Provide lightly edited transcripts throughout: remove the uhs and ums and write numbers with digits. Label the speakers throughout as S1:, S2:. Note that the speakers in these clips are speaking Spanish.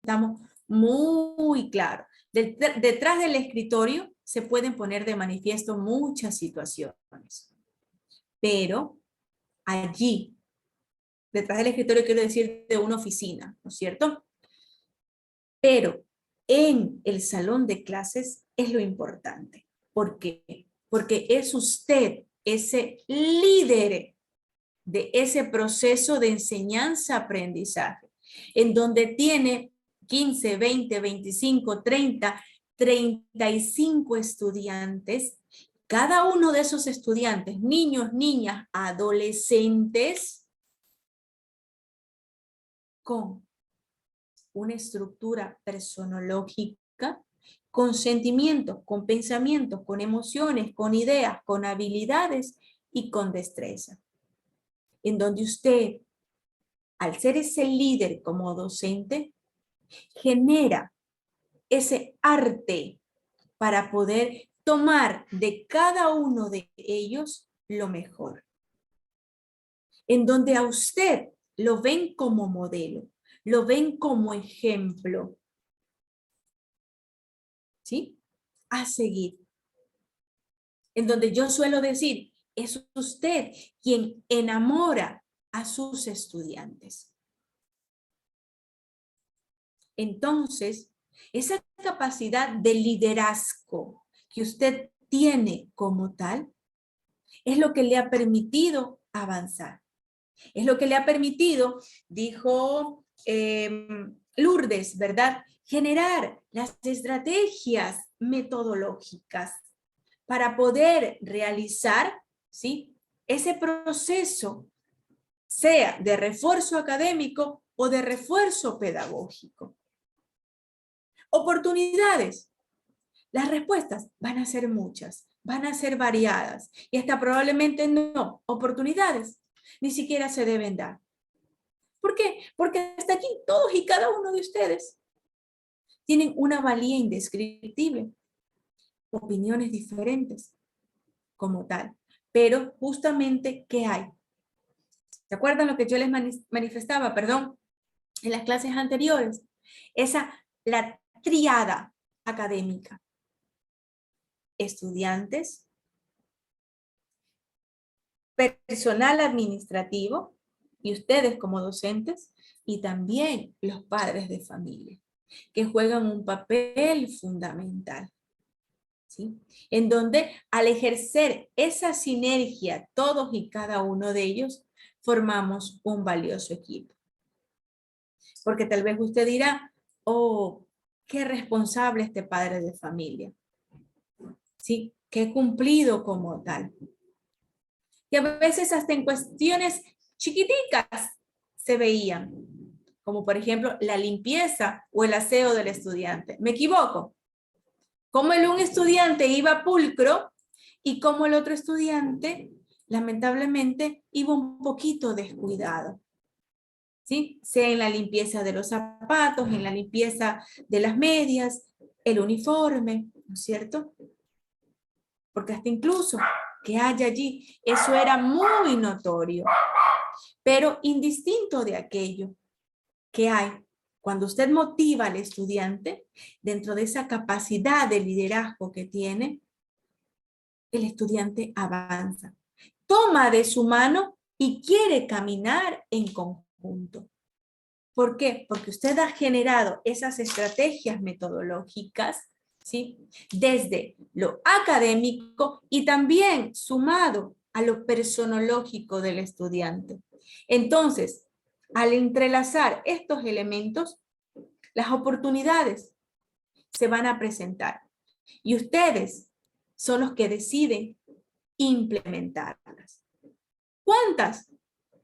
S1: estamos muy claros. Detrás del escritorio se pueden poner de manifiesto muchas situaciones, pero allí, detrás del escritorio quiero decir de una oficina, ¿no es cierto? Pero en el salón de clases es lo importante. ¿Por qué? Porque es usted ese líder de ese proceso de enseñanza-aprendizaje, en donde tiene 15, 20, 25, 30, 35 estudiantes. Cada uno de esos estudiantes, niños, niñas, adolescentes, con una estructura personológica, con sentimientos, con pensamientos, con emociones, con ideas, con habilidades y con destreza. En donde usted, al ser ese líder como docente, genera ese arte para poder tomar de cada uno de ellos lo mejor. En donde a usted lo ven como modelo, lo ven como ejemplo, ¿sí? A seguir. En donde yo suelo decir, es usted quien enamora a sus estudiantes. Entonces, esa capacidad de liderazgo que usted tiene como tal, es lo que le ha permitido avanzar. Es lo que le ha permitido, dijo Lourdes, ¿verdad? Generar las estrategias metodológicas para poder realizar, ¿sí?, ese proceso, sea de refuerzo académico o de refuerzo pedagógico. Oportunidades. Las respuestas van a ser muchas, van a ser variadas y hasta probablemente no. Oportunidades ni siquiera se deben dar. ¿Por qué? Porque hasta aquí todos y cada uno de ustedes tienen una valía indescriptible, opiniones diferentes como tal. Pero justamente, ¿qué hay? ¿Se acuerdan lo que yo les manifestaba, perdón, en las clases anteriores? La tríada académica. Estudiantes, personal administrativo y ustedes como docentes, y también los padres de familia, que juegan un papel fundamental, ¿sí? En donde al ejercer esa sinergia, todos y cada uno de ellos, formamos un valioso equipo. Porque tal vez usted dirá, oh, qué responsable este padre de familia, ¿sí? Qué cumplido como tal. Y a veces hasta en cuestiones chiquiticas se veían, como por ejemplo la limpieza o el aseo del estudiante. ¿Me equivoco? Como un estudiante iba pulcro y como el otro estudiante, lamentablemente, iba un poquito descuidado, ¿sí? Sea en la limpieza de los zapatos, en la limpieza de las medias, el uniforme, ¿no es cierto? Porque hasta incluso que haya allí, eso era muy notorio. Pero indistinto de aquello que hay, cuando usted motiva al estudiante, dentro de esa capacidad de liderazgo que tiene, el estudiante avanza, toma de su mano y quiere caminar en conjunto. ¿Por qué? Porque usted ha generado esas estrategias metodológicas, ¿sí?, desde lo académico y también sumado a lo personológico del estudiante. Entonces, al entrelazar estos elementos, las oportunidades se van a presentar y ustedes son los que deciden implementarlas. ¿Cuántas?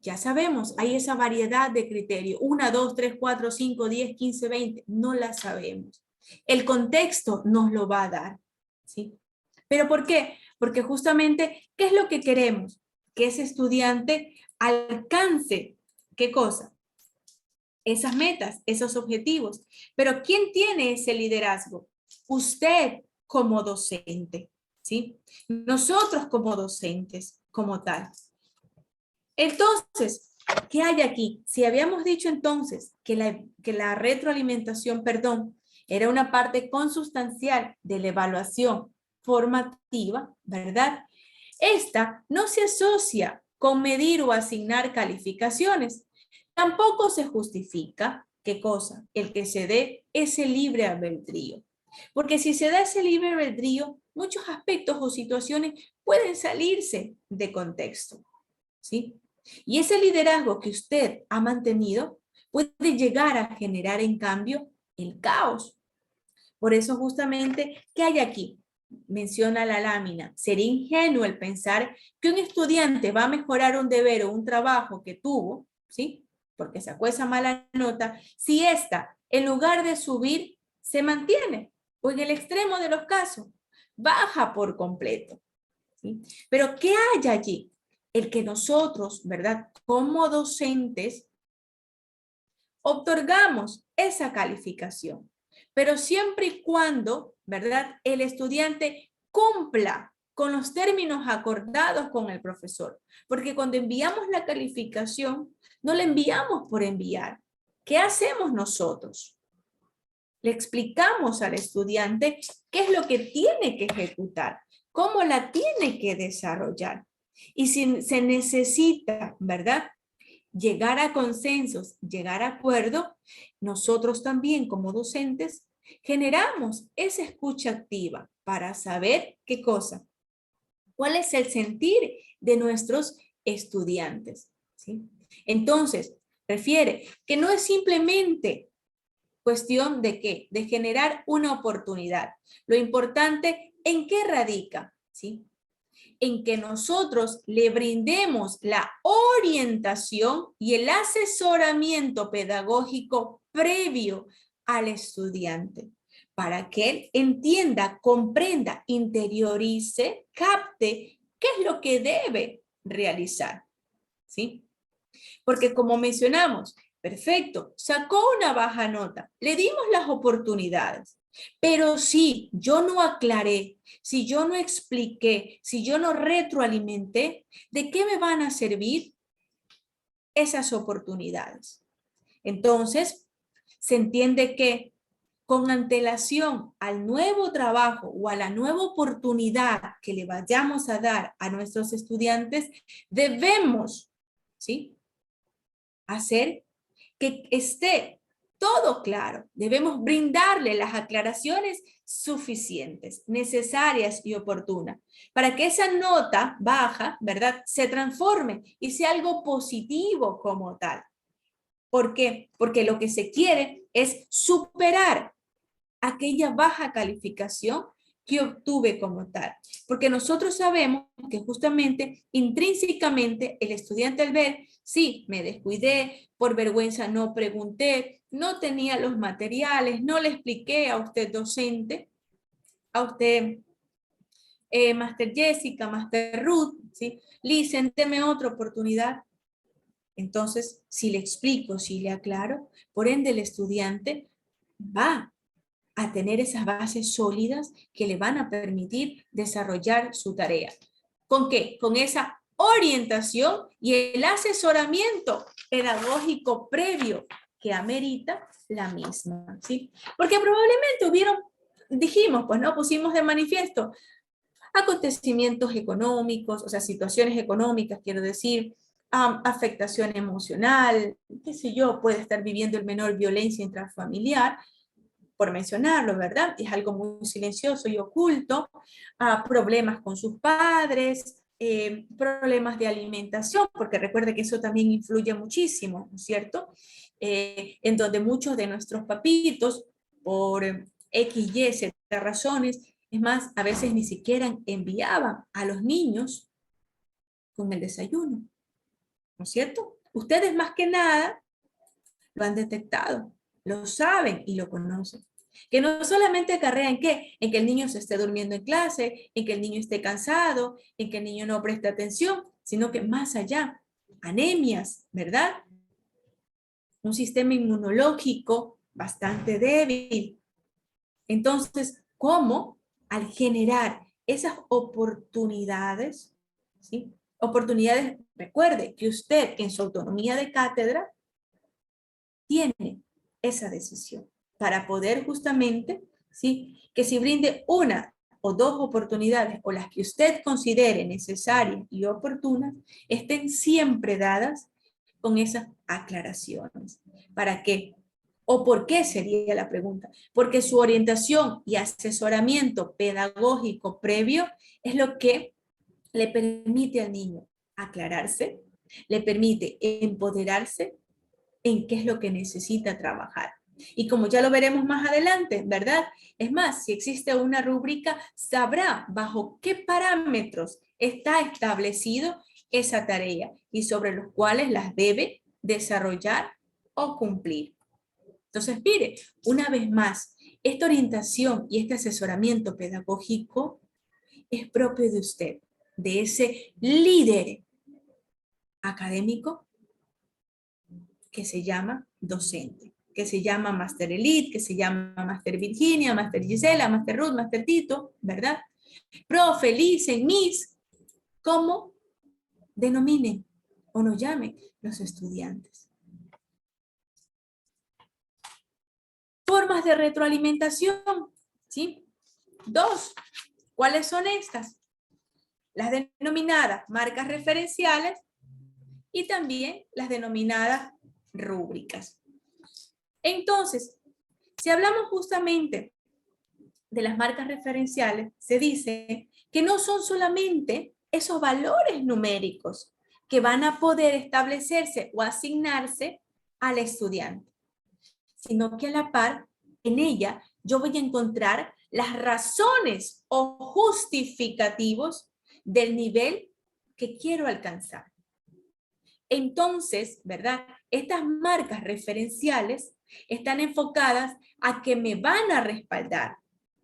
S1: Ya sabemos, hay esa variedad de criterios. 1, 2, 3, 4, 5, 10, 15, 20. No la sabemos. El contexto nos lo va a dar, ¿sí? ¿Pero por qué? Porque justamente, ¿qué es lo que queremos? Que ese estudiante alcance, ¿qué cosa? Esas metas, esos objetivos. Pero ¿quién tiene ese liderazgo? Usted como docente, ¿sí? Nosotros como docentes, como tal. Entonces, ¿Qué hay aquí? Si habíamos dicho entonces que la retroalimentación, perdón, era una parte consustancial de la evaluación formativa, ¿verdad? Esta no se asocia con medir o asignar calificaciones. Tampoco se justifica, ¿qué cosa? El que se dé ese libre albedrío. Porque si se da ese libre albedrío, muchos aspectos o situaciones pueden salirse de contexto, ¿sí? Y ese liderazgo que usted ha mantenido puede llegar a generar, en cambio, el caos. Por eso justamente, ¿qué hay aquí? Menciona la lámina. Sería ingenuo el pensar que un estudiante va a mejorar un deber o un trabajo que tuvo, ¿sí? Porque sacó esa mala nota, si ésta, en lugar de subir, se mantiene, o en el extremo de los casos, baja por completo, ¿sí? Pero ¿qué hay allí? El que nosotros, ¿verdad? Como docentes, otorgamos esa calificación, pero siempre y cuando, ¿verdad? El estudiante cumpla con los términos acordados con el profesor, porque cuando enviamos la calificación, no la enviamos por enviar. ¿Qué hacemos nosotros? Le explicamos al estudiante qué es lo que tiene que ejecutar, cómo la tiene que desarrollar. Y si se necesita, ¿verdad? Llegar a consensos, llegar a acuerdo, nosotros también como docentes generamos esa escucha activa para saber qué cosa, cuál es el sentir de nuestros estudiantes, ¿sí? Entonces, refiere que no es simplemente cuestión de qué, de generar una oportunidad. Lo importante, ¿en qué radica? ¿Sí? En que nosotros le brindemos la orientación y el asesoramiento pedagógico previo al estudiante, para que él entienda, comprenda, interiorice, capte qué es lo que debe realizar, ¿sí? Porque como mencionamos, perfecto, sacó una baja nota, le dimos las oportunidades, pero si yo no aclaré, si yo no expliqué, si yo no retroalimenté, ¿de qué me van a servir esas oportunidades? Entonces, se entiende que con antelación al nuevo trabajo o a la nueva oportunidad que le vayamos a dar a nuestros estudiantes, debemos, ¿sí?, hacer que esté todo claro. Debemos brindarle las aclaraciones suficientes, necesarias y oportunas, para que esa nota baja, ¿verdad?, se transforme y sea algo positivo como tal. ¿Por qué? Porque lo que se quiere es superar aquella baja calificación que obtuve como tal. Porque nosotros sabemos que justamente intrínsecamente el estudiante al ver, sí, me descuidé, por vergüenza no pregunté, no tenía los materiales, no le expliqué a usted docente, a usted Master Jessica, Master Ruth, ¿sí? Listen, deme otra oportunidad. Entonces, si le explico, si le aclaro, por ende el estudiante va a tener esas bases sólidas que le van a permitir desarrollar su tarea. ¿Con qué? Con esa orientación y el asesoramiento pedagógico previo que amerita la misma, ¿sí? Porque probablemente dijimos, pues no, pusimos de manifiesto acontecimientos económicos, o sea, situaciones económicas, quiero decir, afectación emocional, qué sé yo, puede estar viviendo el menor violencia intrafamiliar, por mencionarlo, ¿verdad? Es algo muy silencioso y oculto, problemas con sus padres, problemas de alimentación, porque recuerde que eso también influye muchísimo, ¿no es cierto? En donde muchos de nuestros papitos, por X, Y, Z razones, es más, a veces ni siquiera enviaban a los niños con el desayuno, ¿no es cierto? Ustedes más que nada lo han detectado, lo saben y lo conocen. Que no solamente acarrea en qué, en que el niño se esté durmiendo en clase, en que el niño esté cansado, en que el niño no preste atención, sino que más allá, anemias, ¿verdad? Un sistema inmunológico bastante débil. Entonces, ¿cómo? Al generar esas oportunidades, ¿sí?, oportunidades. Recuerde que usted en su autonomía de cátedra tiene esa decisión para poder justamente, ¿sí?, que se brinde una o dos oportunidades o las que usted considere necesarias y oportunas, estén siempre dadas con esas aclaraciones. ¿Para qué? ¿O por qué sería la pregunta? Porque su orientación y asesoramiento pedagógico previo es lo que le permite al niño aclararse, le permite empoderarse en qué es lo que necesita trabajar. Y como ya lo veremos más adelante, ¿verdad? Es más, si existe una rúbrica, sabrá bajo qué parámetros está establecido esa tarea y sobre los cuales las debe desarrollar o cumplir. Entonces, mire, una vez más, esta orientación y este asesoramiento pedagógico es propio de usted, de ese líder académico que se llama docente, que se llama Master Elite, que se llama Master Virginia, Master Gisela, Master Ruth, Master Tito, ¿verdad? Profe, Licen, Miss, como denominen o nos llamen los estudiantes. Formas de retroalimentación, ¿sí? 2. ¿Cuáles son estas? Las denominadas marcas referenciales y también las denominadas rúbricas. Entonces, si hablamos justamente de las marcas referenciales, se dice que no son solamente esos valores numéricos que van a poder establecerse o asignarse al estudiante, sino que a la par, en ella, yo voy a encontrar las razones o justificativos del nivel que quiero alcanzar. Entonces, ¿verdad? Estas marcas referenciales están enfocadas a que me van a respaldar,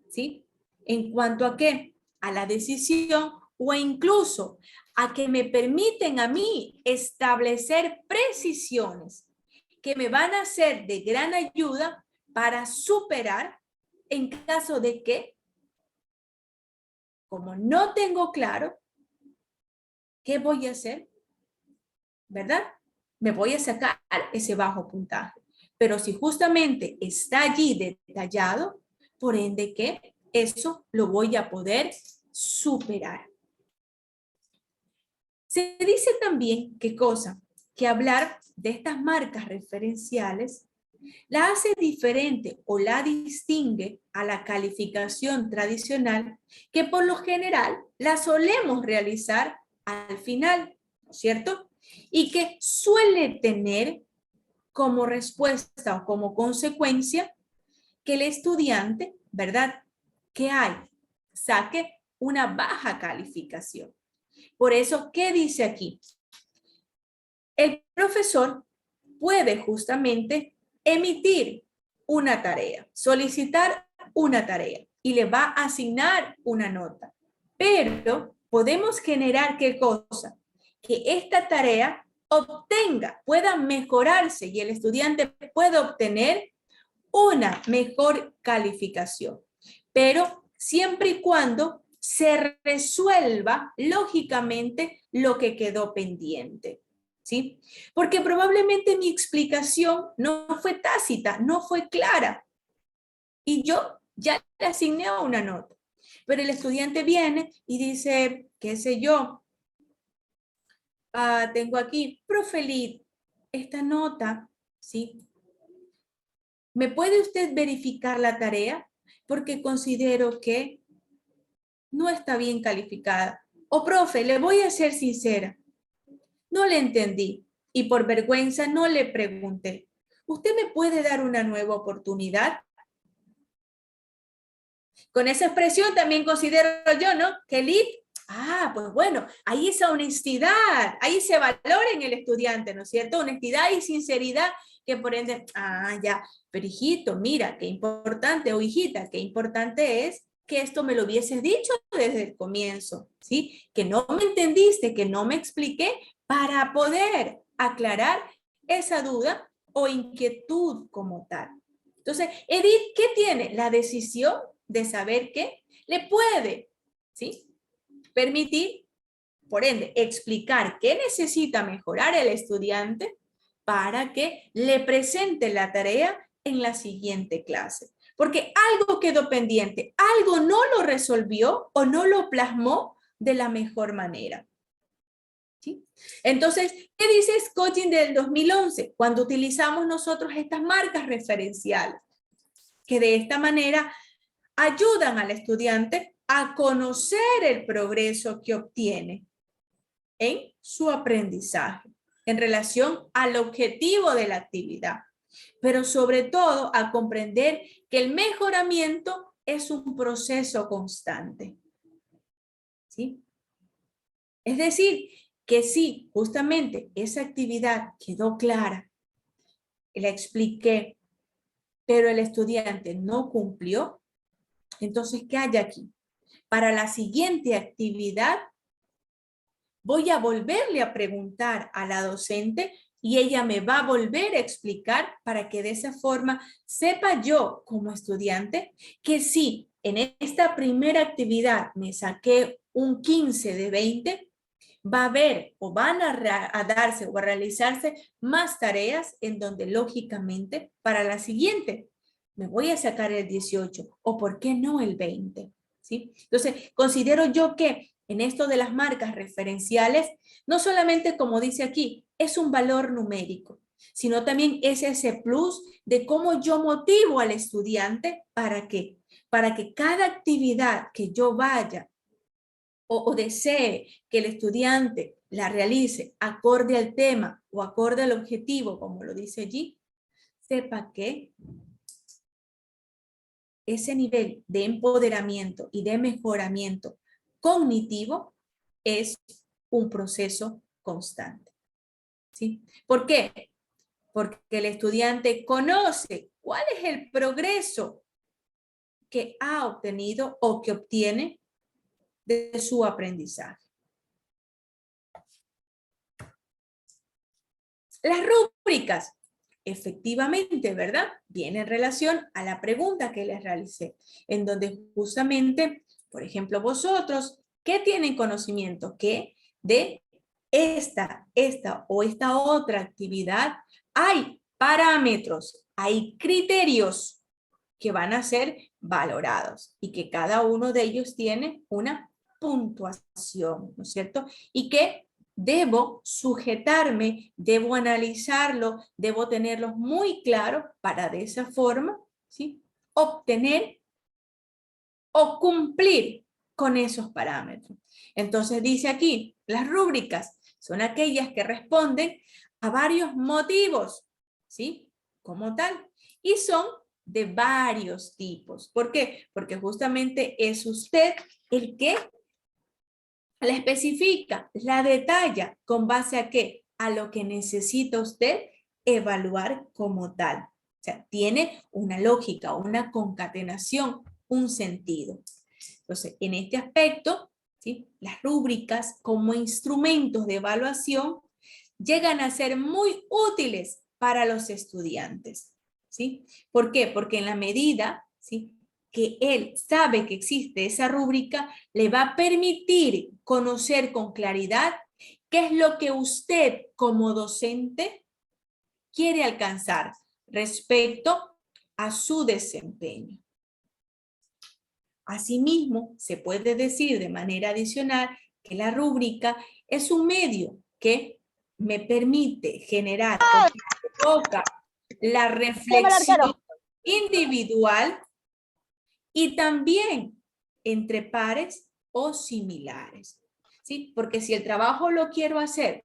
S1: ¿sí? ¿En cuanto a qué? A la decisión o incluso a que me permiten a mí establecer precisiones que me van a ser de gran ayuda para superar en caso de que, como no tengo claro, ¿qué voy a hacer? ¿Verdad? Me voy a sacar ese bajo puntaje. Pero si justamente está allí detallado, por ende que eso lo voy a poder superar. Se dice también, ¿qué cosa? Que hablar de estas marcas referenciales la hace diferente o la distingue a la calificación tradicional que por lo general la solemos realizar al final, ¿no es cierto? Y que suele tener como respuesta o como consecuencia que el estudiante, ¿verdad? ¿Qué hay? Saque una baja calificación. Por eso, ¿qué dice aquí? El profesor puede justamente emitir una tarea, solicitar una tarea y le va a asignar una nota. Pero podemos generar ¿qué cosa? Que esta tarea obtenga, pueda mejorarse y el estudiante pueda obtener una mejor calificación. Pero siempre y cuando se resuelva lógicamente lo que quedó pendiente. ¿Sí? Porque probablemente mi explicación no fue tácita, no fue clara. Y yo ya le asigné una nota. Pero el estudiante viene y dice, qué sé yo, tengo aquí, profe Lid, esta nota, ¿sí? ¿Me puede usted verificar la tarea? Porque considero que no está bien calificada. O profe, le voy a ser sincera. No le entendí y por vergüenza no le pregunté. ¿Usted me puede dar una nueva oportunidad? Con esa expresión también considero yo, ¿no? Que el IT, pues bueno, ahí esa honestidad, ahí se valora en el estudiante, ¿no es cierto? Honestidad y sinceridad que por ende, ya, pero hijito, mira, qué importante, o hijita, qué importante es que esto me lo hubieses dicho desde el comienzo, ¿sí? Que no me entendiste, que no me expliqué para poder aclarar esa duda o inquietud como tal. Entonces, Edith, ¿qué tiene? La decisión de saber que le puede, ¿sí?, permitir por ende, explicar qué necesita mejorar el estudiante para que le presente la tarea en la siguiente clase. Porque algo quedó pendiente, algo no lo resolvió o no lo plasmó de la mejor manera. ¿Sí? Entonces, ¿qué dice Coaching del 2011? Cuando utilizamos nosotros estas marcas referenciales, que de esta manera ayudan al estudiante a conocer el progreso que obtiene en su aprendizaje en relación al objetivo de la actividad, pero sobre todo a comprender que el mejoramiento es un proceso constante. ¿Sí? Es decir, que si justamente esa actividad quedó clara, la expliqué, pero el estudiante no cumplió, entonces, ¿qué hay aquí? Para la siguiente actividad, voy a volverle a preguntar a la docente y ella me va a volver a explicar para que de esa forma sepa yo como estudiante que si en esta primera actividad me saqué un 15 de 20, va a haber o van a darse o a realizarse más tareas en donde lógicamente para la siguiente me voy a sacar el 18 o por qué no el 20. ¿Sí? Entonces, considero yo que en esto de las marcas referenciales, no solamente como dice aquí, es un valor numérico, sino también es ese plus de cómo yo motivo al estudiante para que cada actividad que yo vaya o desee que el estudiante la realice acorde al tema o acorde al objetivo, como lo dice allí, sepa que ese nivel de empoderamiento y de mejoramiento cognitivo es un proceso constante. ¿Sí? ¿Por qué? Porque el estudiante conoce cuál es el progreso que ha obtenido o que obtiene de su aprendizaje. Las rúbricas, efectivamente, ¿verdad? Viene en relación a la pregunta que les realicé, en donde justamente, por ejemplo, vosotros, ¿qué tienen conocimiento? Que de esta o esta otra actividad hay parámetros, hay criterios que van a ser valorados y que cada uno de ellos tiene una puntuación, ¿no es cierto? Y que debo sujetarme, debo analizarlo, debo tenerlos muy claros para de esa forma, ¿sí? Obtener o cumplir con esos parámetros. Entonces dice aquí, las rúbricas son aquellas que responden a varios motivos, ¿sí? Como tal. Y son de varios tipos. ¿Por qué? Porque justamente es usted el que la especifica, la detalla, ¿con base a qué? A lo que necesita usted evaluar como tal. O sea, tiene una lógica, una concatenación, un sentido. Entonces, en este aspecto, ¿sí? Las rúbricas como instrumentos de evaluación llegan a ser muy útiles para los estudiantes. ¿Sí? ¿Por qué? Porque en la medida, ¿sí?, que él sabe que existe esa rúbrica, le va a permitir conocer con claridad qué es lo que usted como docente quiere alcanzar respecto a su desempeño. Asimismo, se puede decir de manera adicional que la rúbrica es un medio que me permite generar o que provoca la reflexión individual y también entre pares o similares. ¿Sí? Porque si el trabajo lo quiero hacer,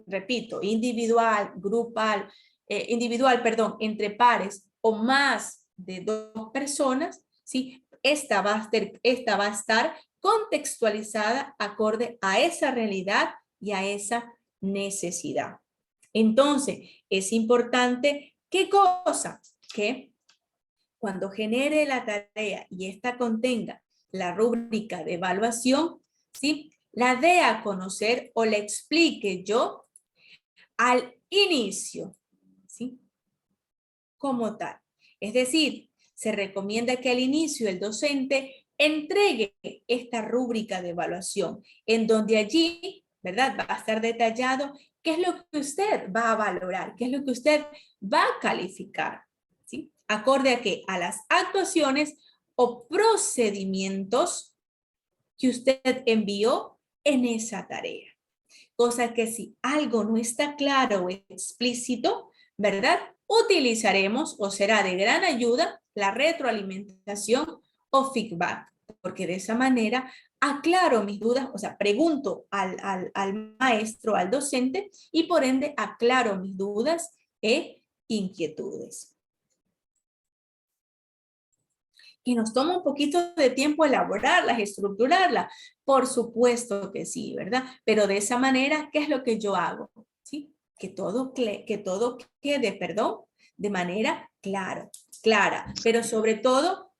S1: repito, individual, grupal, entre pares o más de 2 personas, ¿sí? Esta va a estar contextualizada acorde a esa realidad y a esa necesidad. Entonces, es importante, ¿qué cosa? Que cuando genere la tarea y esta contenga la rúbrica de evaluación, ¿sí?, la dé a conocer o la explique yo al inicio, ¿sí?, como tal. Es decir, se recomienda que al inicio el docente entregue esta rúbrica de evaluación, en donde allí, ¿verdad? Va a estar detallado qué es lo que usted va a valorar, qué es lo que usted va a calificar, ¿sí? Acorde a qué? A las actuaciones o procedimientos que usted envió en esa tarea. Cosa que si algo no está claro o explícito, ¿verdad? Utilizaremos o será de gran ayuda la retroalimentación o feedback, porque de esa manera aclaro mis dudas, o sea, pregunto al maestro, al docente, y por ende aclaro mis dudas e inquietudes. Y nos toma un poquito de tiempo elaborarlas, estructurarlas. Por supuesto que sí, ¿verdad? Pero de esa manera, ¿qué es lo que yo hago? ¿Sí? Que todo quede, perdón, de manera clara. Pero sobre todo,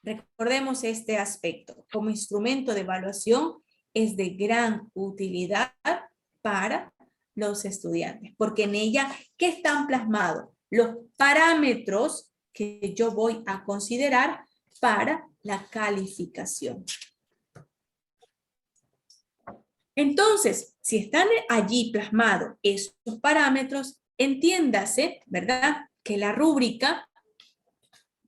S1: recordemos este aspecto. Como instrumento de evaluación es de gran utilidad para los estudiantes, porque en ella, ¿qué están plasmados? Los parámetros que yo voy a considerar para la calificación. Entonces, si están allí plasmados esos parámetros, entiéndase, ¿verdad?, que la rúbrica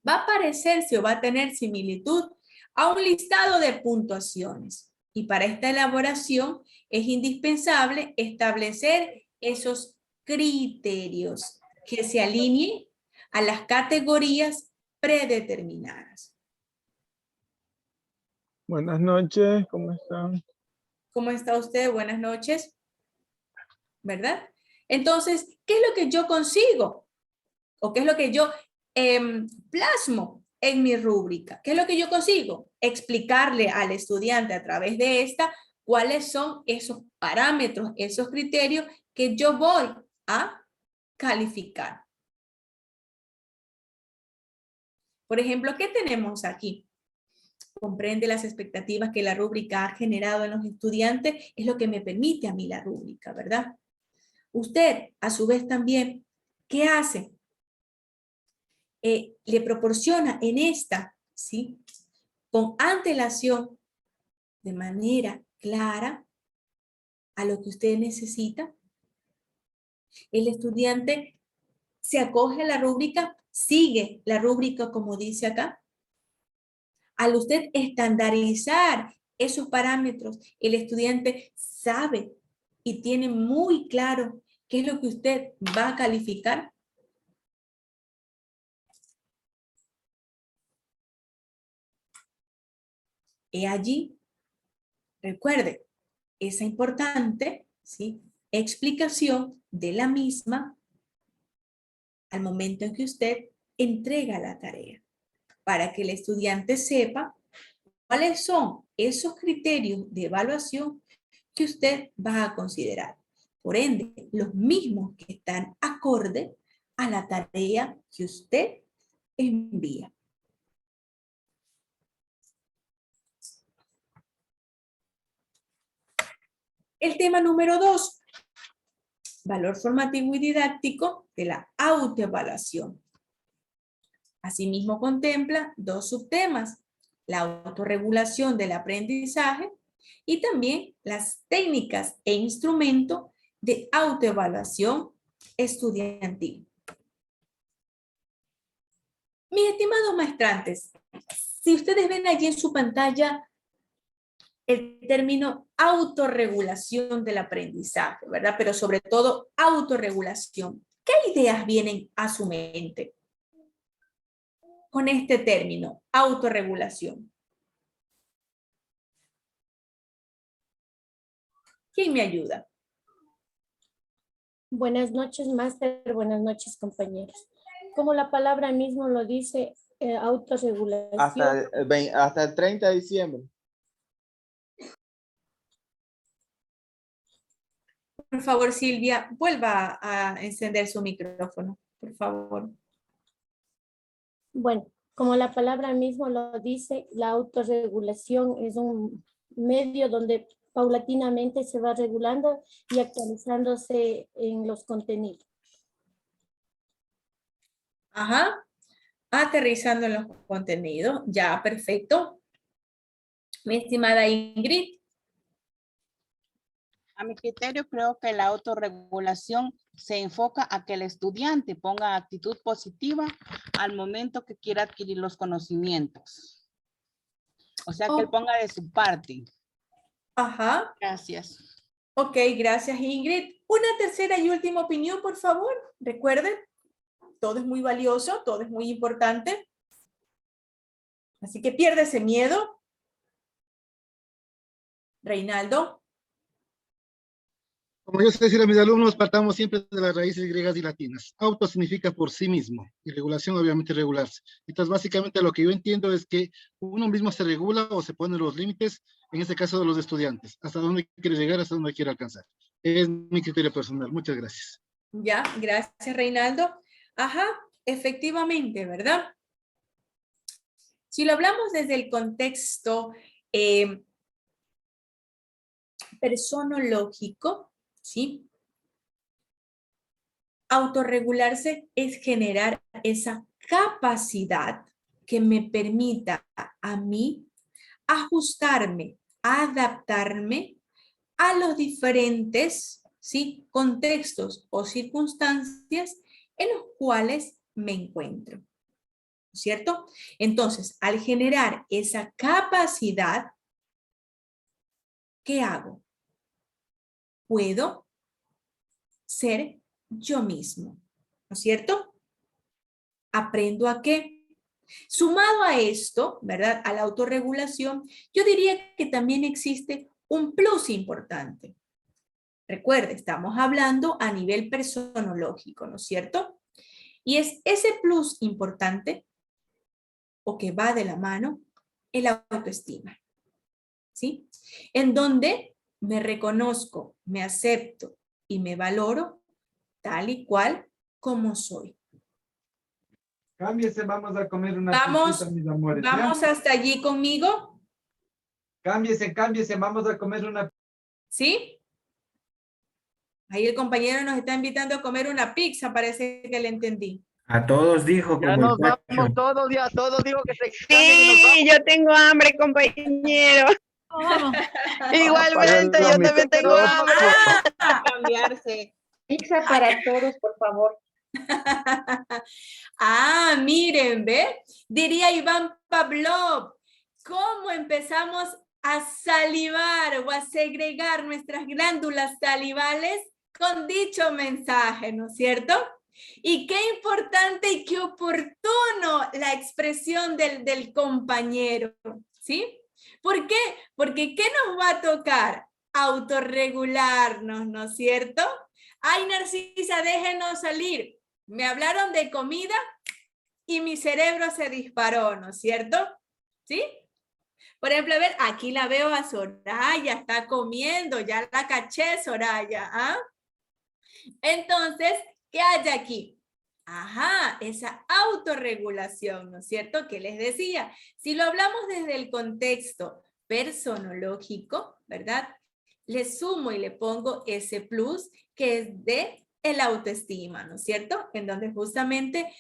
S1: va a parecerse o va a tener similitud a un listado de puntuaciones. Y para esta elaboración es indispensable establecer esos criterios que se alineen a las categorías predeterminadas.
S2: Buenas noches, ¿cómo están?
S1: ¿Cómo está usted? Buenas noches, ¿verdad? Entonces, ¿qué es lo que yo consigo? ¿O qué es lo que yo plasmo en mi rúbrica? ¿Qué es lo que yo consigo? Explicarle al estudiante a través de esta cuáles son esos parámetros, esos criterios que yo voy a calificar. Por ejemplo, ¿qué tenemos aquí? Comprende las expectativas que la rúbrica ha generado en los estudiantes, es lo que me permite a mí la rúbrica, ¿verdad? Usted, a su vez también, ¿qué hace? Le proporciona en esta, ¿sí?, con antelación, de manera clara, a lo que usted necesita. El estudiante se acoge a la rúbrica, sigue la rúbrica como dice acá. Al usted estandarizar esos parámetros, el estudiante sabe y tiene muy claro qué es lo que usted va a calificar. He allí, recuerde, esa importante, ¿sí?, explicación de la misma al momento en que usted entrega la tarea, para que el estudiante sepa cuáles son esos criterios de evaluación que usted va a considerar. Por ende, los mismos que están acorde a la tarea que usted envía. El tema número 2, valor formativo y didáctico de la autoevaluación. Asimismo contempla 2 subtemas, la autorregulación del aprendizaje y también las técnicas e instrumentos de autoevaluación estudiantil. Mis estimados maestrantes, si ustedes ven allí en su pantalla el término autorregulación del aprendizaje, ¿verdad? Pero sobre todo autorregulación. ¿Qué ideas vienen a su mente con este término, autorregulación? ¿Quién me ayuda?
S3: Buenas noches, máster. Buenas noches, compañeros. Como la palabra mismo lo dice, autorregulación.
S2: Hasta el 30 de diciembre.
S1: Por favor, Silvia, vuelva a encender su micrófono, por favor.
S3: Bueno, como la palabra mismo lo dice, la autorregulación es un medio donde paulatinamente se va regulando y actualizándose en los contenidos.
S1: Ajá. Aterrizando en los contenidos. Ya, perfecto. Mi estimada Ingrid.
S4: A mi criterio, creo que la autorregulación se enfoca a que el estudiante ponga actitud positiva al momento que quiera adquirir los conocimientos. O sea, que él ponga de su parte.
S1: Ajá.
S4: Gracias.
S1: Ok, gracias Ingrid. Una tercera y última opinión, por favor. Recuerden, todo es muy valioso, todo es muy importante. Así que pierde ese miedo. Reinaldo.
S5: Como yo sé decir a mis alumnos, partamos siempre de las raíces griegas y latinas. Auto significa por sí mismo y regulación obviamente regularse. Entonces básicamente lo que yo entiendo es que uno mismo se regula o se pone los límites, en este caso de los estudiantes, hasta dónde quiere llegar, hasta dónde quiere alcanzar. Es mi criterio personal. Muchas gracias.
S1: Ya, gracias Reinaldo. Ajá, efectivamente, ¿verdad? Si lo hablamos desde el contexto personológico, ¿sí? Autorregularse es generar esa capacidad que me permita a mí ajustarme, adaptarme a los diferentes, ¿sí?, contextos o circunstancias en los cuales me encuentro, ¿cierto? Entonces, al generar esa capacidad, ¿qué hago? Puedo ser yo mismo, ¿no es cierto? ¿Aprendo a qué? Sumado a esto, ¿verdad? A la autorregulación, yo diría que también existe un plus importante. Recuerde, estamos hablando a nivel personológico, ¿no es cierto? Y es ese plus importante, o que va de la mano, el autoestima, ¿sí? En donde me reconozco, me acepto y me valoro tal y cual como soy.
S6: Cámbiese, vamos a comer una
S1: Vamos,
S6: pizza, mis amores. ¿ya?
S1: vamos hasta allí conmigo,
S6: Cámbiese, cámbiese, vamos a comer una.
S1: ¿sí? Ahí el compañero nos está invitando a comer una pizza, parece que le entendí.
S7: A todos dijo
S2: Ya
S7: como el
S2: nos
S7: Pacho.
S2: vamos todos, ya todos digo que se cambien y nos
S8: Sí, yo tengo hambre, compañero. Igualmente,
S2: vamos.
S8: yo también tengo hambre.
S4: Cambiarse.
S3: Pizza para todos, por favor.
S1: Ah, miren, ¿ve? Diría Iván Pavlov, ¿cómo empezamos a salivar o a segregar nuestras glándulas salivales con dicho mensaje, ¿no es cierto? Y qué importante y qué oportuno la expresión del compañero, ¿sí? ¿Por qué? Porque ¿qué nos va a tocar? Autorregularnos, ¿no es cierto? Ay, Narcisa, déjenos salir. Me hablaron de comida y mi cerebro se disparó, ¿no es cierto? ¿Sí? Por ejemplo, a ver, aquí la veo a Soraya, está comiendo, ya la caché, Soraya. ¿Ah? Entonces, ¿qué hay aquí? Ajá, esa autorregulación, ¿no es cierto? Que les decía, si lo hablamos desde el contexto personológico, ¿verdad? Le sumo y le pongo ese plus que es de el autoestima, ¿no es cierto? En donde justamente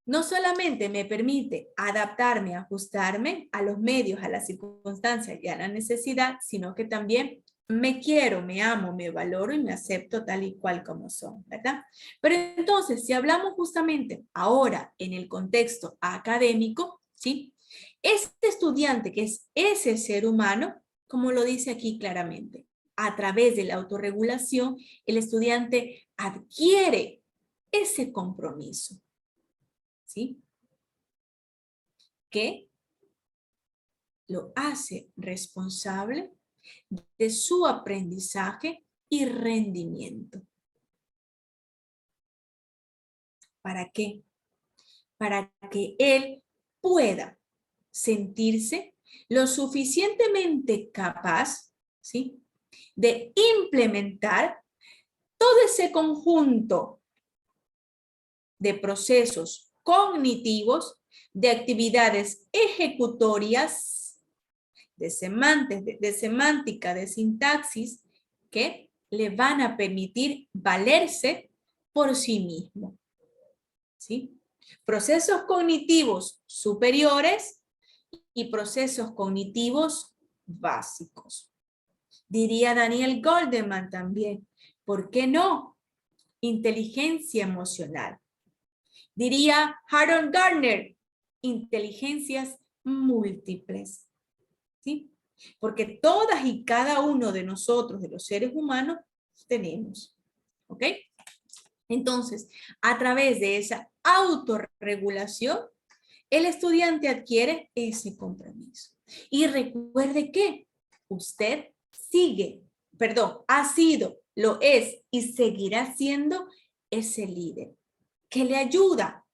S1: no solamente me permite adaptarme, ajustarme a los medios, a las circunstancias y a la necesidad, sino que también me quiero, me amo, me valoro y me acepto tal y cual como son, ¿verdad? Pero entonces, si hablamos justamente ahora en el contexto académico, ¿sí? Este estudiante que es ese ser humano, como lo dice aquí claramente, a través de la autorregulación, el estudiante adquiere ese compromiso, ¿sí? Que lo hace responsable de su aprendizaje y rendimiento. ¿Para qué? Para que él pueda sentirse lo suficientemente capaz, ¿sí?, de implementar todo ese conjunto de procesos cognitivos, de actividades ejecutorias, de semántica, de sintaxis, que le van a permitir valerse por sí mismo, ¿sí? Procesos cognitivos superiores y procesos cognitivos básicos. Diría Daniel Goleman también, ¿por qué no? Inteligencia emocional. Diría Harold Gardner, inteligencias múltiples. ¿Sí? Porque todas y cada uno de nosotros, de los seres humanos, tenemos. ¿Ok? Entonces, a través de esa autorregulación, el estudiante adquiere ese compromiso. Y recuerde que usted ha sido, lo es y seguirá siendo ese líder que le ayuda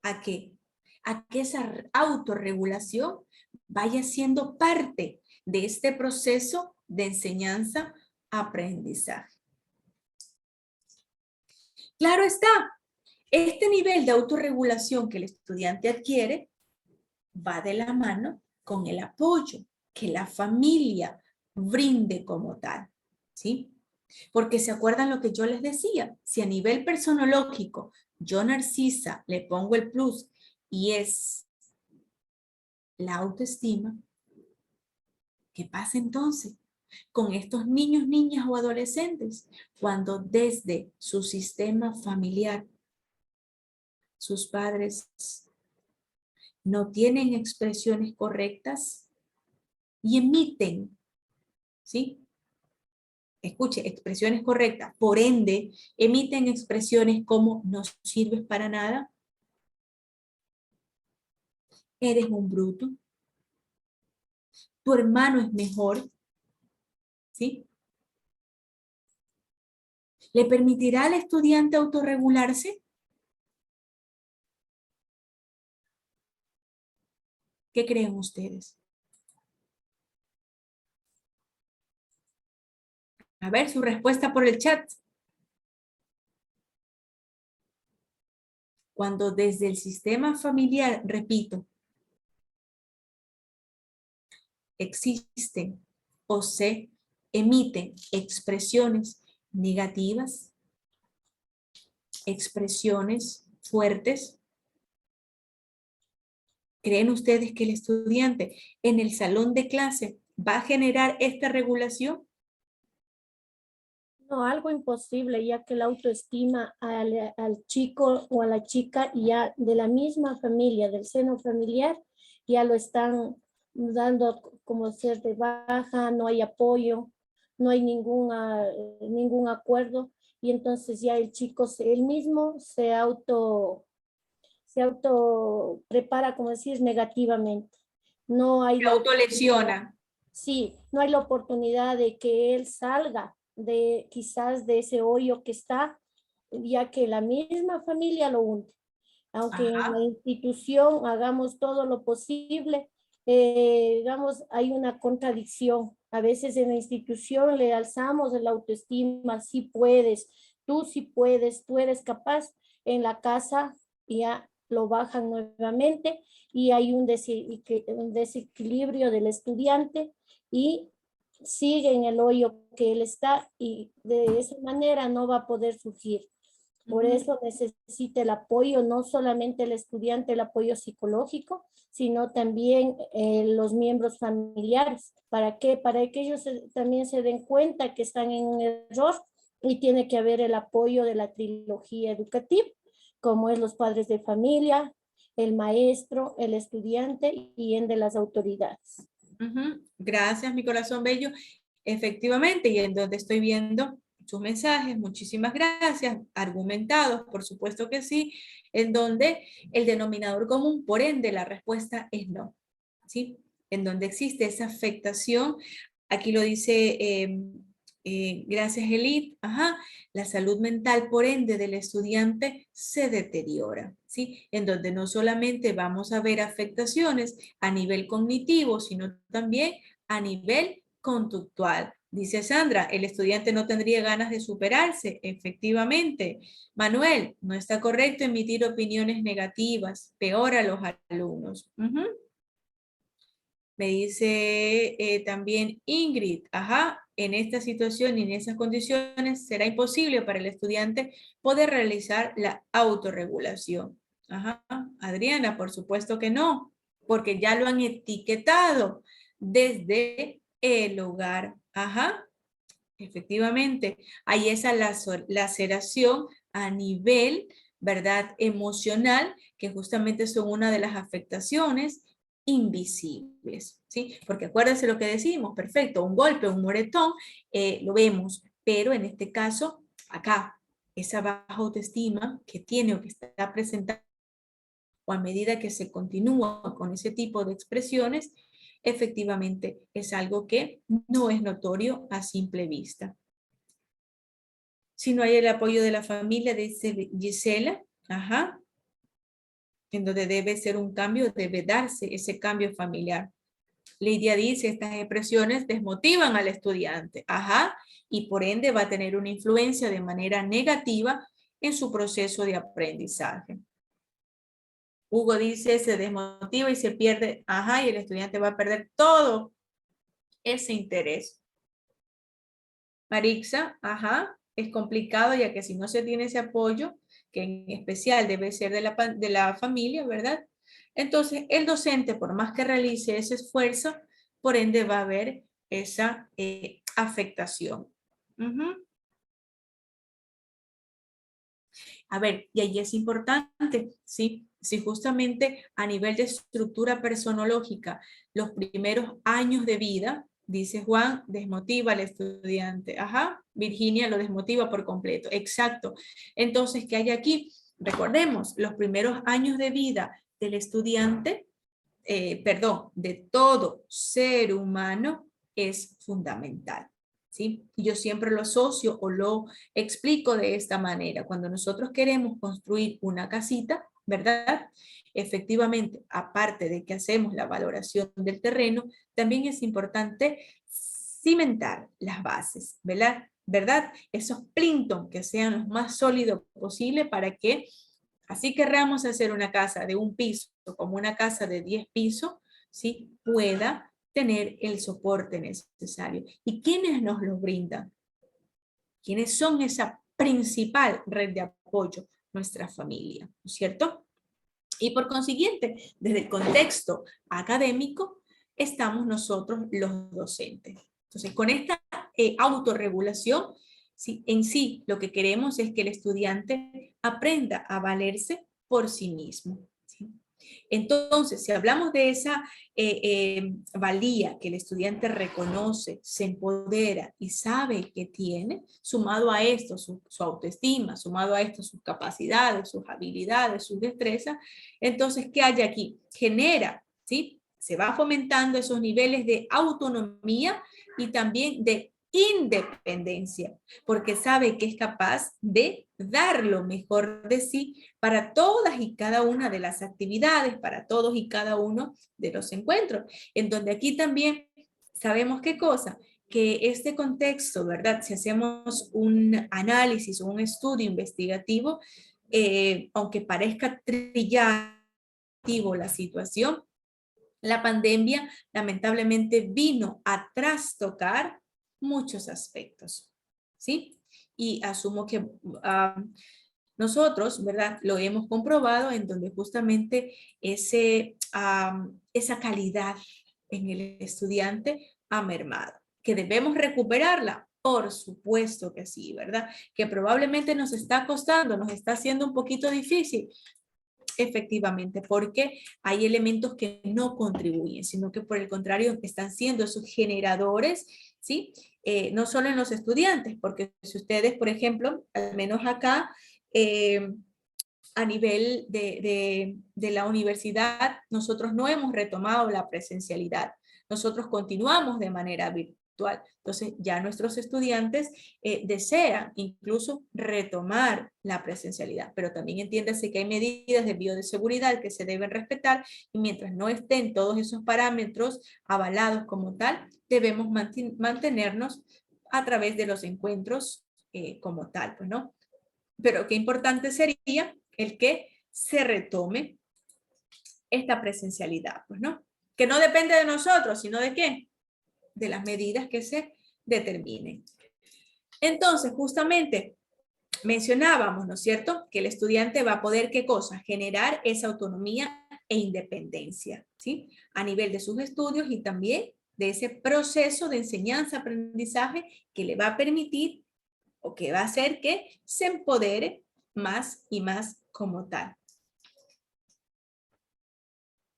S1: a que esa autorregulación vaya siendo parte de este proceso de enseñanza-aprendizaje. Claro está, este nivel de autorregulación que el estudiante adquiere va de la mano con el apoyo que la familia brinde como tal, ¿sí? Porque se acuerdan lo que yo les decía, si a nivel personológico yo, Narcisa, le pongo el plus y es la autoestima, ¿qué pasa entonces con estos niños, niñas o adolescentes cuando desde su sistema familiar sus padres no tienen expresiones correctas y emiten, ¿sí? Escuche, expresiones correctas, por ende, emiten expresiones como no sirves para nada, eres un bruto, tu hermano es mejor, ¿sí? ¿Le permitirá al estudiante autorregularse? ¿Qué creen ustedes? A ver, su respuesta por el chat. Cuando desde el sistema familiar, repito, existen o se emiten expresiones negativas, expresiones fuertes, ¿creen ustedes que el estudiante en el salón de clase va a generar esta regulación?
S3: No, algo imposible, ya que la autoestima al chico o a la chica ya de la misma familia, del seno familiar, ya lo están dando como ser de baja, no hay apoyo, no hay ningún acuerdo, y entonces ya el chico él mismo se auto prepara, como decir, negativamente. No hay
S1: Se autolesiona.
S3: Sí, no hay la oportunidad de que él salga quizás de ese hoyo que está, ya que la misma familia lo hunde. Aunque en la institución hagamos todo lo posible, digamos, hay una contradicción. A veces en la institución le alzamos la autoestima, sí puedes, tú eres capaz. En la casa ya lo bajan nuevamente y hay un desequilibrio del estudiante y sigue en el hoyo que él está y de esa manera no va a poder surgir. Por eso necesita el apoyo, no solamente el estudiante, el apoyo psicológico, sino también los miembros familiares. ¿Para qué? Para que ellos también se den cuenta que están en un error y tiene que haber el apoyo de la trilogía educativa, como es los padres de familia, el maestro, el estudiante y el de las autoridades.
S1: Gracias, mi corazón bello. Efectivamente, y en donde estoy viendo sus mensajes, muchísimas gracias, argumentados, por supuesto que sí, en donde el denominador común, por ende, la respuesta es no, ¿sí? En donde existe esa afectación, aquí lo dice, gracias Elite, la salud mental, por ende, del estudiante se deteriora, ¿sí? En donde no solamente vamos a ver afectaciones a nivel cognitivo, sino también a nivel conductual. Dice Sandra, el estudiante no tendría ganas de superarse. Efectivamente. Manuel, no está correcto emitir opiniones negativas. Peor a los alumnos. Me dice también Ingrid, en esta situación y en esas condiciones será imposible para el estudiante poder realizar la autorregulación. Ajá, Adriana, por supuesto que no, porque ya lo han etiquetado desde el hogar. Ajá, efectivamente, hay esa laceración a nivel, ¿verdad?, emocional, que justamente son una de las afectaciones invisibles, ¿sí? Porque acuérdense lo que decimos, perfecto, un golpe, un moretón, lo vemos, pero en este caso, acá, esa baja autoestima que tiene o que está presentando, o a medida que se continúa con ese tipo de expresiones, efectivamente es algo que no es notorio a simple vista. Si no hay el apoyo de la familia, dice Gisela, ajá, en donde debe ser un cambio, debe darse ese cambio familiar. Lidia dice, estas expresiones desmotivan al estudiante, ajá, y por ende va a tener una influencia de manera negativa en su proceso de aprendizaje. Hugo dice, se desmotiva y se pierde, ajá, y el estudiante va a perder todo ese interés. Marixa, ajá, es complicado ya que si no se tiene ese apoyo, que en especial debe ser de la familia, ¿verdad? Entonces, el docente, por más que realice ese esfuerzo, por ende va a haber esa afectación. A ver, y ahí es importante, ¿sí? Si justamente a nivel de estructura personológica, los primeros años de vida, dice Juan, desmotiva al estudiante. Ajá, Virginia lo desmotiva por completo. Exacto. Entonces, ¿qué hay aquí? Recordemos, los primeros años de vida del estudiante, de todo ser humano, es fundamental. ¿Sí? Yo siempre lo asocio o lo explico de esta manera. Cuando nosotros queremos construir una casita, ¿verdad? Efectivamente, aparte de que hacemos la valoración del terreno, también es importante cimentar las bases, ¿verdad? Esos plintón que sean los más sólidos posible para que, así querramos hacer una casa de un piso como una casa de 10 pisos, ¿sí? Pueda tener el soporte necesario. ¿Y quiénes nos lo brindan? ¿Quiénes son esa principal red de apoyo? Nuestra familia, ¿no es cierto? Y por consiguiente, desde el contexto académico, estamos nosotros los docentes. Entonces, con esta autorregulación, ¿sí? En sí lo que queremos es que el estudiante aprenda a valerse por sí mismo, ¿sí? Entonces, si hablamos de esa valía que el estudiante reconoce, se empodera y sabe que tiene, sumado a esto su autoestima, sumado a esto sus capacidades, sus habilidades, sus destrezas, entonces, ¿qué hay aquí? Genera, ¿sí? Se va fomentando esos niveles de autonomía y también de independencia, porque sabe que es capaz de dar lo mejor de sí para todas y cada una de las actividades, para todos y cada uno de los encuentros, en donde aquí también sabemos qué cosa, que este contexto, ¿verdad? Si hacemos un análisis o un estudio investigativo, aunque parezca trillativo la situación, la pandemia lamentablemente vino a trastocar muchos aspectos, ¿sí? Y asumo que nosotros, ¿verdad? Lo hemos comprobado en donde justamente esa calidad en el estudiante ha mermado. ¿Que debemos recuperarla? Por supuesto que sí, ¿verdad? Que probablemente nos está costando, nos está haciendo un poquito difícil. Efectivamente, porque hay elementos que no contribuyen, sino que por el contrario están siendo esos generadores, ¿sí? No solo en los estudiantes, porque si ustedes, por ejemplo, al menos acá, a nivel de la universidad, nosotros no hemos retomado la presencialidad. Nosotros continuamos de manera virtual. Entonces, ya nuestros estudiantes desean incluso retomar la presencialidad, pero también entiéndase que hay medidas de bioseguridad que se deben respetar y mientras no estén todos esos parámetros avalados como tal, debemos mantenernos a través de los encuentros como tal, pues, ¿no? Pero qué importante sería el que se retome esta presencialidad, pues, ¿no? Que no depende de nosotros, sino de qué? De las medidas que se determinen. Entonces, justamente, mencionábamos, ¿no es cierto?, que el estudiante va a poder, ¿qué cosa? Generar esa autonomía e independencia, ¿sí? A nivel de sus estudios y también de ese proceso de enseñanza-aprendizaje que le va a permitir o que va a hacer que se empodere más y más como tal.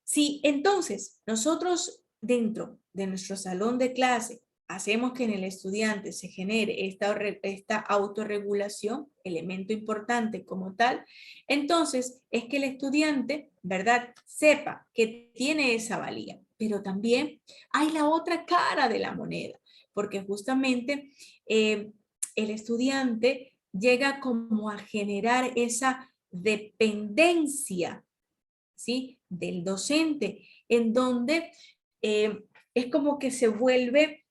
S1: Si entonces nosotros dentro de nuestro salón de clase hacemos que en el estudiante se genere esta autorregulación, elemento importante como tal, entonces es que el estudiante, ¿verdad?, sepa que tiene esa valía. Pero también hay la otra cara de la moneda, porque justamente el estudiante llega como a generar esa dependencia, ¿sí?, del docente, en donde es como que se vuelve,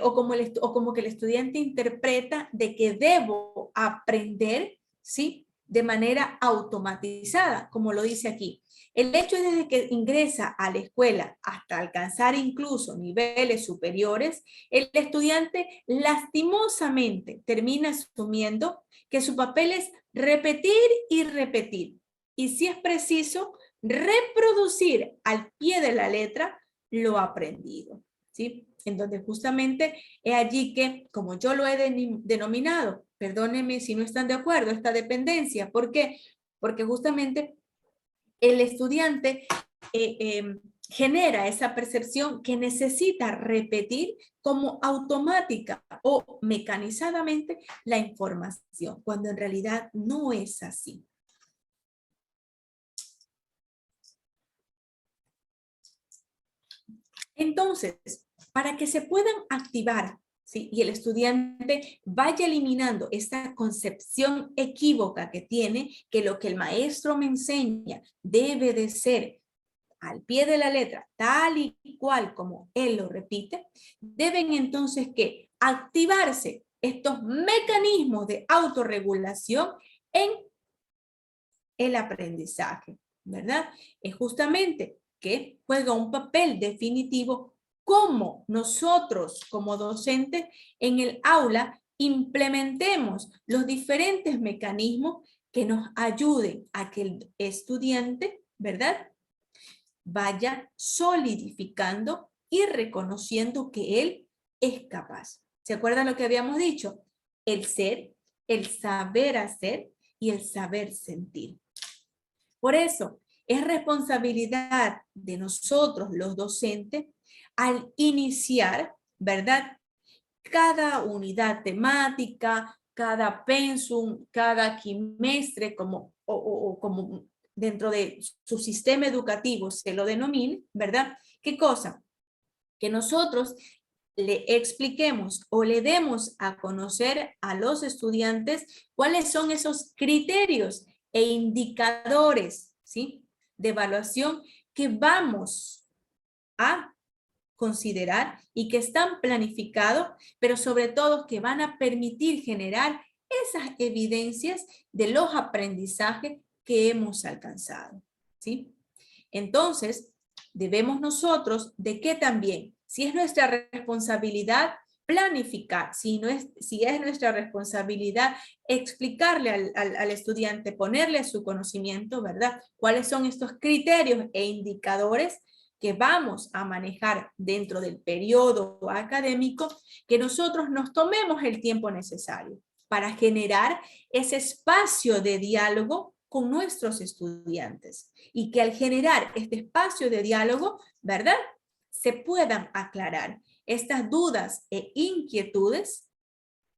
S1: o como que el estudiante interpreta de que debo aprender, ¿sí?, de manera automatizada, como lo dice aquí. El hecho es desde que ingresa a la escuela hasta alcanzar incluso niveles superiores, el estudiante lastimosamente termina asumiendo que su papel es repetir y repetir. Y si es preciso, reproducir al pie de la letra lo aprendido, ¿sí? En donde justamente es allí que, como yo lo he denominado, perdónenme si no están de acuerdo, esta dependencia. ¿Por qué? Porque justamente el estudiante genera esa percepción que necesita repetir como automática o mecanizadamente la información, cuando en realidad no es así. Entonces, para que se puedan activar, ¿sí?, y el estudiante vaya eliminando esta concepción equívoca que tiene, que lo que el maestro me enseña debe de ser al pie de la letra, tal y cual como él lo repite, deben entonces que activarse estos mecanismos de autorregulación en el aprendizaje, ¿verdad? Es justamente que juega un papel definitivo cómo nosotros como docentes en el aula implementemos los diferentes mecanismos que nos ayuden a que el estudiante, ¿verdad?, vaya solidificando y reconociendo que él es capaz. ¿Se acuerdan lo que habíamos dicho? El ser, el saber hacer y el saber sentir. Por eso, es responsabilidad de nosotros, los docentes, al iniciar, ¿verdad?, cada unidad temática, cada pensum, cada quimestre, como dentro de su sistema educativo se lo denomine, ¿verdad? ¿Qué cosa? Que nosotros le expliquemos o le demos a conocer a los estudiantes cuáles son esos criterios e indicadores, ¿sí?, de evaluación que vamos a considerar y que están planificados, pero sobre todo que van a permitir generar esas evidencias de los aprendizajes que hemos alcanzado, ¿sí? Entonces, debemos nosotros de que también, si es nuestra responsabilidad planificar, si es nuestra responsabilidad explicarle al estudiante, ponerle su conocimiento, ¿verdad?, cuáles son estos criterios e indicadores que vamos a manejar dentro del periodo académico, que nosotros nos tomemos el tiempo necesario para generar ese espacio de diálogo con nuestros estudiantes y que al generar este espacio de diálogo, ¿verdad?, se puedan aclarar estas dudas e inquietudes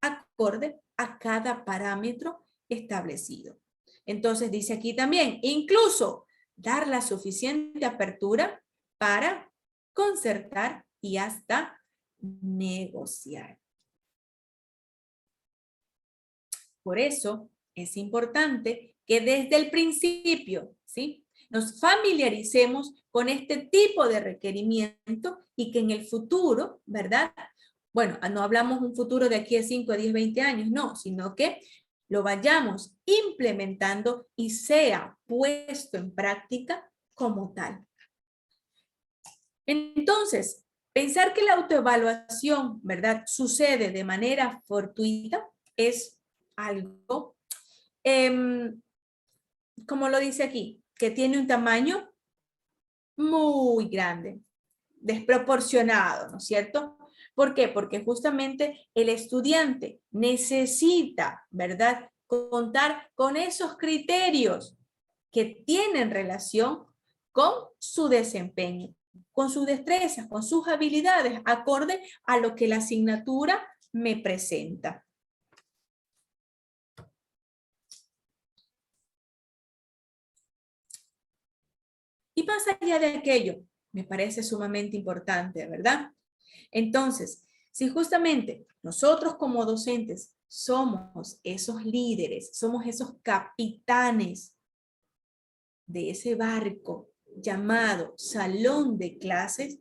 S1: acorde a cada parámetro establecido. Entonces dice aquí también, incluso dar la suficiente apertura para concertar y hasta negociar. Por eso es importante que desde el principio, ¿sí?, nos familiaricemos con este tipo de requerimiento y que en el futuro, ¿verdad? Bueno, no hablamos un futuro de aquí a 5, a 10, 20 años, no, sino que lo vayamos implementando y sea puesto en práctica como tal. Entonces, pensar que la autoevaluación, ¿verdad?, sucede de manera fortuita es algo, como lo dice aquí, que tiene un tamaño muy grande, desproporcionado, ¿no es cierto? ¿Por qué? Porque justamente el estudiante necesita, ¿verdad?, contar con esos criterios que tienen relación con su desempeño, con sus destrezas, con sus habilidades, acorde a lo que la asignatura me presenta. Y más allá de aquello, me parece sumamente importante, ¿verdad? Entonces, si justamente nosotros como docentes somos esos líderes, somos esos capitanes de ese barco llamado salón de clases,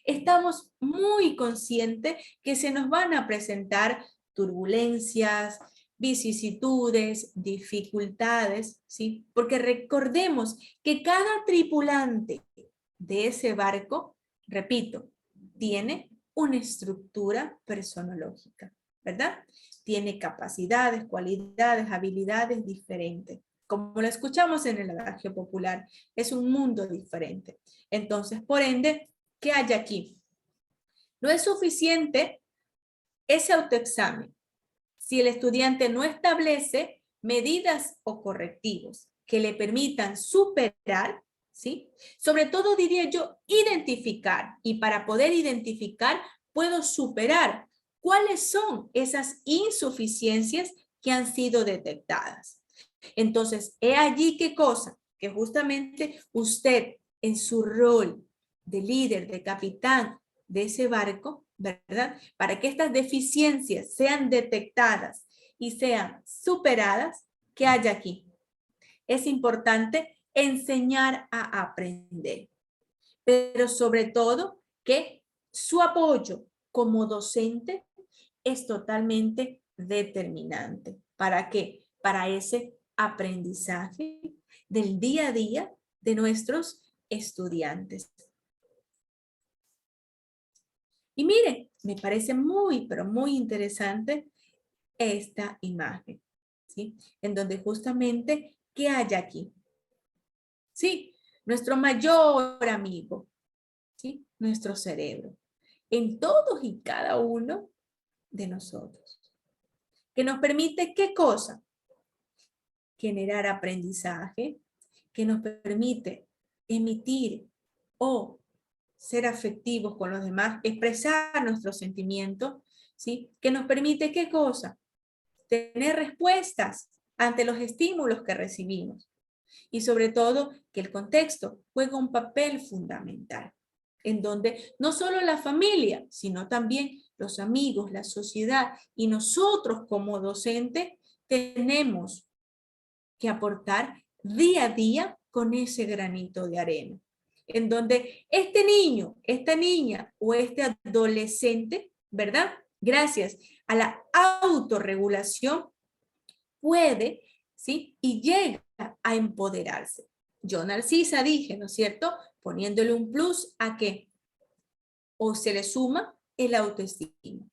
S1: estamos muy conscientes que se nos van a presentar turbulencias, vicisitudes, dificultades, ¿sí? Porque recordemos que cada tripulante de ese barco, repito, tiene una estructura personológica, ¿verdad? Tiene capacidades, cualidades, habilidades diferentes. Como lo escuchamos en el adagio popular, es un mundo diferente. Entonces, por ende, ¿qué hay aquí? No es suficiente ese autoexamen si el estudiante no establece medidas o correctivos que le permitan superar, ¿sí? Sobre todo diría yo, identificar. Y para poder identificar, puedo superar cuáles son esas insuficiencias que han sido detectadas. Entonces, he allí qué cosa, que justamente usted en su rol de líder, de capitán de ese barco, ¿verdad? Para que estas deficiencias sean detectadas y sean superadas, ¿qué hay aquí? Es importante enseñar a aprender, pero sobre todo que su apoyo como docente es totalmente determinante. ¿Para qué? Para ese aprendizaje del día a día de nuestros estudiantes. Y mire, me parece muy, pero muy interesante esta imagen, ¿sí? En donde justamente, ¿qué hay aquí? Sí, nuestro mayor amigo, ¿sí? Nuestro cerebro, en todos y cada uno de nosotros. Que nos permite, ¿qué cosa? Generar aprendizaje, que nos permite emitir o ser afectivos con los demás, expresar nuestros sentimientos, ¿sí? Que nos permite, ¿qué cosa? Tener respuestas ante los estímulos que recibimos. Y sobre todo, que el contexto juega un papel fundamental, en donde no solo la familia, sino también los amigos, la sociedad y nosotros como docentes tenemos que aportar día a día con ese granito de arena, en donde este niño, esta niña o este adolescente, ¿verdad? Gracias a la autorregulación puede, ¿sí? Y llega a empoderarse. Yo, Narcisa, dije, ¿no es cierto? Poniéndole un plus a que o se le suma el autoestima,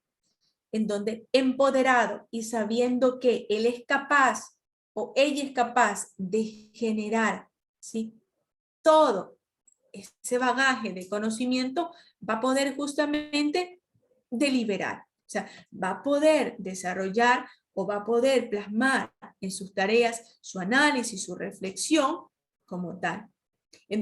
S1: en donde empoderado y sabiendo que él es capaz o ella es capaz de generar, ¿sí? Todo ese bagaje de conocimiento, va a poder justamente deliberar. O sea, va a poder desarrollar o va a poder plasmar en sus tareas su análisis, su reflexión como tal. En donde